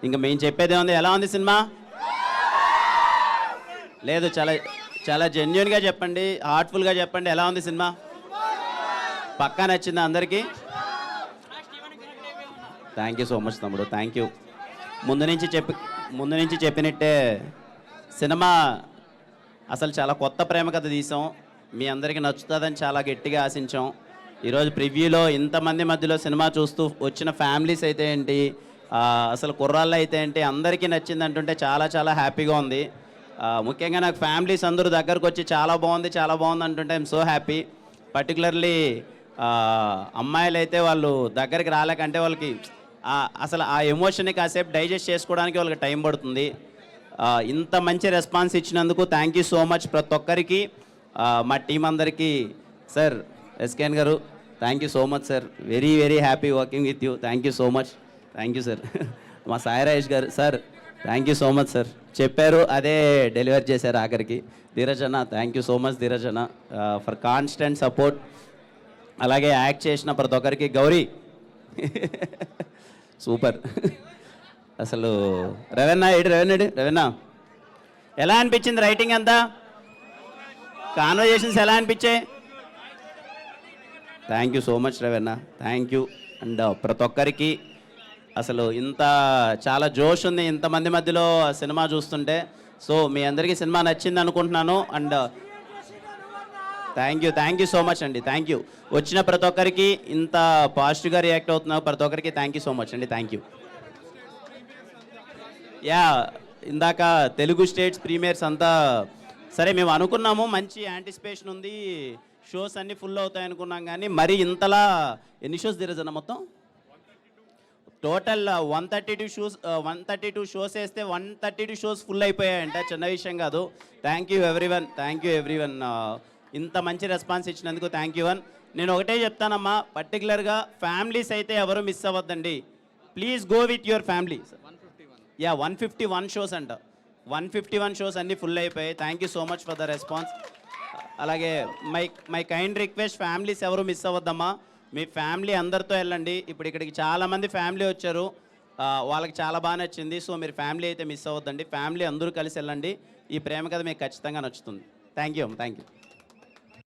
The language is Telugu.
ఇంకా మేము చెప్పేదే ఉంది. ఎలా ఉంది సినిమా? లేదు, చాలా చాలా జెన్యున్గా చెప్పండి, హార్ట్ఫుల్గా చెప్పండి. ఎలా ఉంది సినిమా? పక్కా నచ్చిందా అందరికీ? థ్యాంక్ యూ సో మచ్ తమ్ముడు, థ్యాంక్ యూ. ముందు నుంచి చెప్పినట్టే సినిమా అసలు చాలా కొత్త ప్రేమ కథ తీసాం. మీ అందరికీ నచ్చుతుందని చాలా గట్టిగా ఆశించాం. ఈరోజు ప్రివ్యూలో ఇంతమంది మధ్యలో సినిమా చూస్తూ వచ్చిన ఫ్యామిలీస్ అయితే ఏంటి, అసలు కుర్రాళ్ళు అయితే ఏంటి, అందరికీ నచ్చింది అంటుంటే చాలా చాలా హ్యాపీగా ఉంది. ముఖ్యంగా నాకు ఫ్యామిలీస్ అందరూ దగ్గరకు వచ్చి చాలా బాగుంది చాలా బాగుంది అంటుంటే ఐఎమ్ సో హ్యాపీ. పర్టికులర్లీ అమ్మాయిలు అయితే వాళ్ళు దగ్గరికి రాలేకంటే వాళ్ళకి అసలు ఆ ఎమోషన్ని కాసేపు డైజెస్ట్ చేసుకోవడానికి వాళ్ళకి టైం పడుతుంది. ఇంత మంచి రెస్పాన్స్ ఇచ్చినందుకు థ్యాంక్ యూ సో మచ్ ప్రతి ఒక్కరికి, మా టీం అందరికీ. సార్ ఎస్కేఎన్ గారు thank you so much sir, very very happy working with you. Thank you so much, thank you sir. మా సాయి రాజేష్ గారు sir thank you so much sir, చెప్పారు అదే డెలివర్ చేశారు ఆఖరికి. ధీరజ్ అన్న thank you so much Dheeraj అన్న ఫర్ కాన్స్టెంట్ సపోర్ట్. అలాగే యాక్ట్ చేసిన ప్రతి ఒక్కరికి గౌరీ సూపర్. అసలు రవెన్న ఎలా అనిపించింది రైటింగ్ అంతా? కాన్వర్జేషన్స్ ఎలా అనిపించాయి? Thank you so much Ravanna, thank you. And ప్రతి ఒక్కరికి అసలు ఇంత చాలా జోష్ ఉంది ఇంతమంది మధ్యలో సినిమా చూస్తుంటే. సో మీ అందరికీ సినిమా నచ్చింది అనుకుంటున్నాను. And thank you so much అండి, థ్యాంక్ యూ. వచ్చిన ప్రతి ఒక్కరికి ఇంత పాజిటివ్గా రియాక్ట్ అవుతున్నారు ప్రతి ఒక్కరికి థ్యాంక్ యూ సో మచ్ అండి, థ్యాంక్ యూ. యా, ఇందాక తెలుగు స్టేట్స్ ప్రీమియర్స్ అంతా సరే మేము అనుకున్నాము, మంచి యాంటిసిపేషన్ ఉంది, షోస్ అన్నీ ఫుల్ అవుతాయి అనుకున్నాం. కానీ మరి ఇంతలా ఎన్ని షోస్ తిరగజన మొత్తం టోటల్ 132 షోస్ వేస్తే 132 షోస్ ఫుల్ అయిపోయాయంట, చిన్న విషయం కాదు. థ్యాంక్ యూ ఎవ్రీవన్, ఇంత మంచి రెస్పాన్స్ ఇచ్చినందుకు థ్యాంక్ యూ వన్. నేను ఒకటే చెప్తానమ్మా, పర్టికులర్గా ఫ్యామిలీస్ అయితే ఎవరు మిస్ అవ్వద్దండి, please go with your family. 151 shows అంట, 151 షోస్ అన్నీ ఫుల్ అయిపోయాయి. Thank you so much for the response. అలాగే మై కైండ్ రిక్వెస్ట్, ఫ్యామిలీస్ ఎవరు మిస్ అవ్వద్దమ్మా, మీ ఫ్యామిలీ అందరితో వెళ్ళండి. ఇప్పుడు ఇక్కడికి చాలామంది ఫ్యామిలీ వచ్చారు, వాళ్ళకి చాలా బాగా నచ్చింది. సో మీరు ఫ్యామిలీ అయితే మిస్ అవ్వద్దండి, ఫ్యామిలీ అందరూ కలిసి వెళ్ళండి. ఈ ప్రేమ కథ మీకు ఖచ్చితంగా నచ్చుతుంది. Thank you.